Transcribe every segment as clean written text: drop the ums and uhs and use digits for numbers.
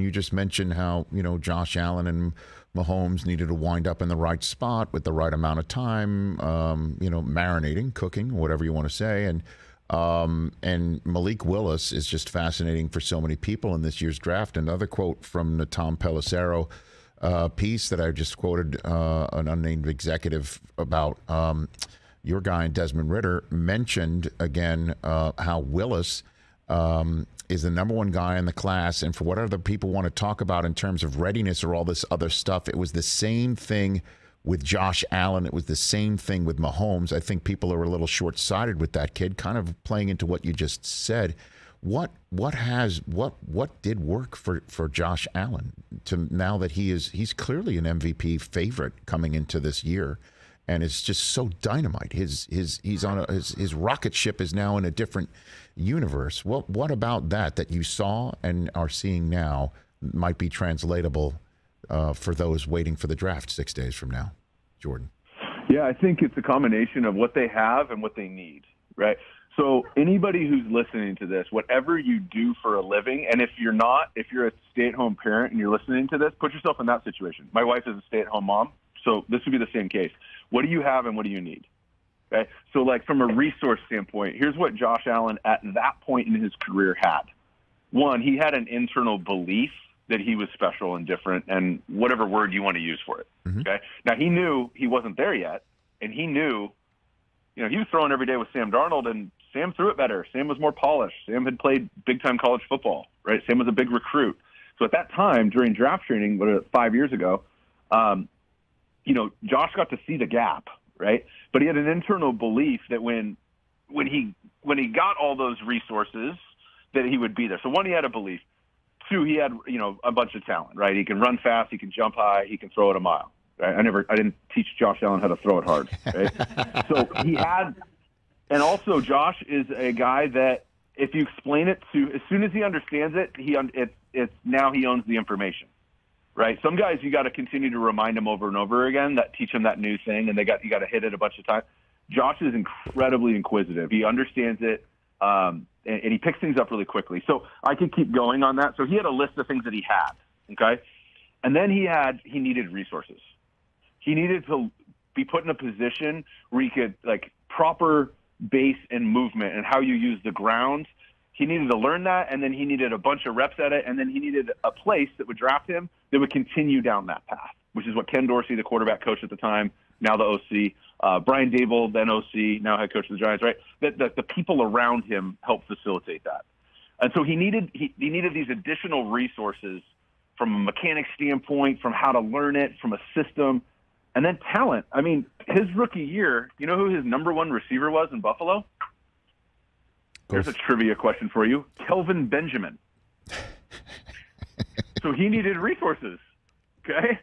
You just mentioned how, Josh Allen and Mahomes needed to wind up in the right spot with the right amount of time, marinating, cooking, whatever you want to say. And Malik Willis is just fascinating for so many people in this year's draft. Another quote from the Tom Pelissero piece that I just quoted, an unnamed executive about your guy, Desmond Ridder, mentioned again how Willis is the number one guy in the class. And for what other people want to talk about in terms of readiness or all this other stuff, it was the same thing with Josh Allen. It was the same thing with Mahomes. I think people are a little short-sighted with that kid, kind of playing into what you just said. What did work for Josh Allen to now that he's clearly an MVP favorite coming into this year, and it's just so dynamite. His rocket ship is now in a different universe. What about that you saw and are seeing now might be translatable for those waiting for the draft 6 days from now? Jordan. Yeah, I think it's a combination of what they have and what they need, right? So anybody who's listening to this, whatever you do for a living, and if you're a stay-at-home parent and you're listening to this, put yourself in that situation. My wife is a stay-at-home mom, so this would be the same case. What do you have and what do you need? Okay? So like from a resource standpoint, here's what Josh Allen at that point in his career had. One, he had an internal belief that he was special and different, and whatever word you want to use for it. Mm-hmm. Okay. Now he knew he wasn't there yet, and he knew, he was throwing every day with Sam Darnold, and Sam threw it better. Sam was more polished. Sam had played big-time college football, right? Sam was a big recruit. So at that time, during draft training, 5 years ago, Josh got to see the gap, right? But he had an internal belief that when he got all those resources, that he would be there. So one, he had a belief. Two, he had a bunch of talent, right? He can run fast, he can jump high, he can throw it a mile. Right? I didn't teach Josh Allen how to throw it hard, right? So he had, and also Josh is a guy that if you explain it to, as soon as he understands it, it's now he owns the information, right? Some guys you got to continue to remind him over and over again, that teach him that new thing, and you got to hit it a bunch of times. Josh is incredibly inquisitive. He understands it. And he picks things up really quickly. So I could keep going on that. So he had a list of things that he had, okay? And then he needed resources. He needed to be put in a position where he could, like, proper base and movement and how you use the ground. He needed to learn that, and then he needed a bunch of reps at it, and then he needed a place that would draft him that would continue down that path, which is what Ken Dorsey, the quarterback coach at the time, now the OC, Brian Dable, then OC, now head coach of the Giants, right? That the people around him helped facilitate that. And so he needed these additional resources from a mechanic standpoint, from how to learn it, from a system, and then talent. I mean, his rookie year, you know who his number one receiver was in Buffalo? Here's a trivia question for you. Kelvin Benjamin. So he needed resources, okay?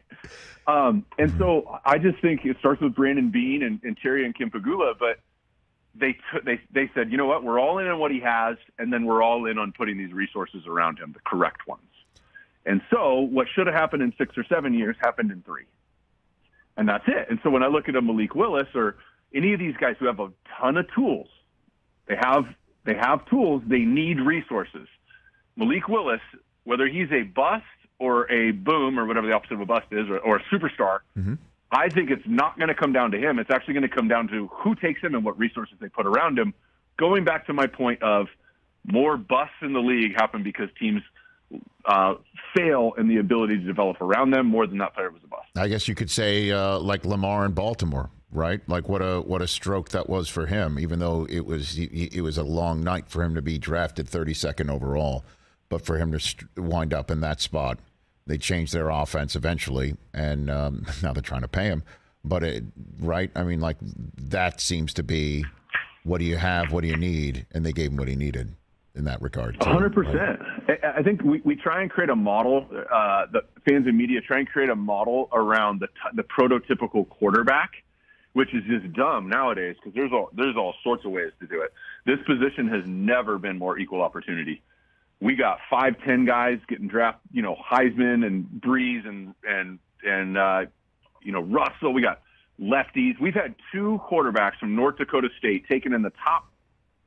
And so I just think it starts with Brandon Beane and Terry and Kimpagula, but they said, you know what, we're all in on what he has, and then we're all in on putting these resources around him, the correct ones. And so what should have happened in 6 or 7 years happened in 3. And that's it. And so when I look at a Malik Willis or any of these guys who have a ton of tools, they have tools, they need resources. Malik Willis, whether he's a bust or a boom or whatever the opposite of a bust is, or a superstar, mm-hmm. I think it's not going to come down to him. It's actually going to come down to who takes him and what resources they put around him. Going back to my point of more busts in the league happen because teams fail in the ability to develop around them more than that player was a bust. I guess you could say like Lamar in Baltimore, right? Like what a stroke that was for him, even though it was a long night for him to be drafted 32nd overall. But for him to wind up in that spot, they changed their offense eventually, and now they're trying to pay him. But right? I mean, like that seems to be what do you have, what do you need, and they gave him what he needed in that regard. 100%. Right? I think we try and create a model. The fans and media try and create a model around the prototypical quarterback, which is just dumb nowadays because there's all sorts of ways to do it. This position has never been more equal opportunity. We got 5'10" guys getting drafted, Heisman and Breeze and Russell. We got lefties. We've had 2 quarterbacks from North Dakota State taken in the top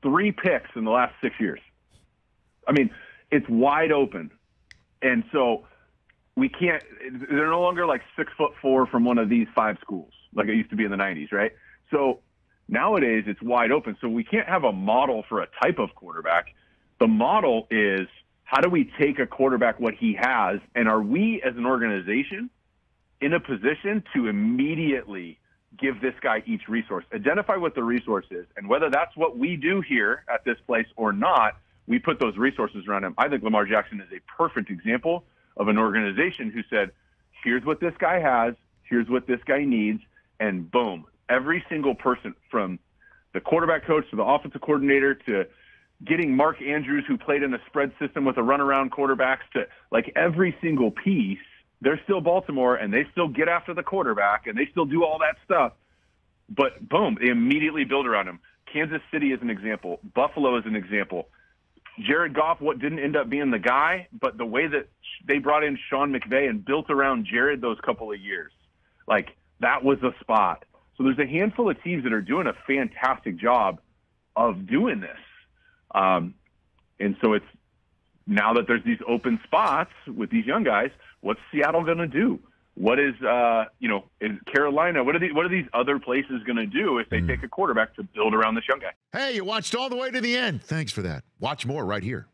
3 picks in the last 6 years. I mean, it's wide open And so we can't, they're no longer like 6'4" from one of these 5 schools like it used to be in the 90s, right? So nowadays it's wide open. So we can't have a model for a type of quarterback. The model is, how do we take a quarterback, what he has, and are we as an organization in a position to immediately give this guy each resource, identify what the resource is, and whether that's what we do here at this place or not, we put those resources around him. I think Lamar Jackson is a perfect example of an organization who said, here's what this guy has, here's what this guy needs, and boom, every single person from the quarterback coach to the offensive coordinator to getting Mark Andrews, who played in a spread system with a runaround quarterbacks, to like every single piece, they're still Baltimore and they still get after the quarterback and they still do all that stuff. But boom, they immediately build around him. Kansas City is an example. Buffalo is an example. Jared Goff, what didn't end up being the guy, but the way that they brought in Sean McVay and built around Jared those couple of years, like that was a spot. So there's a handful of teams that are doing a fantastic job of doing this. And so it's now that there's these open spots with these young guys, what's Seattle going to do? What is, in Carolina, what are these other places going to do if they take a quarterback to build around this young guy? Hey, you watched all the way to the end. Thanks for that. Watch more right here.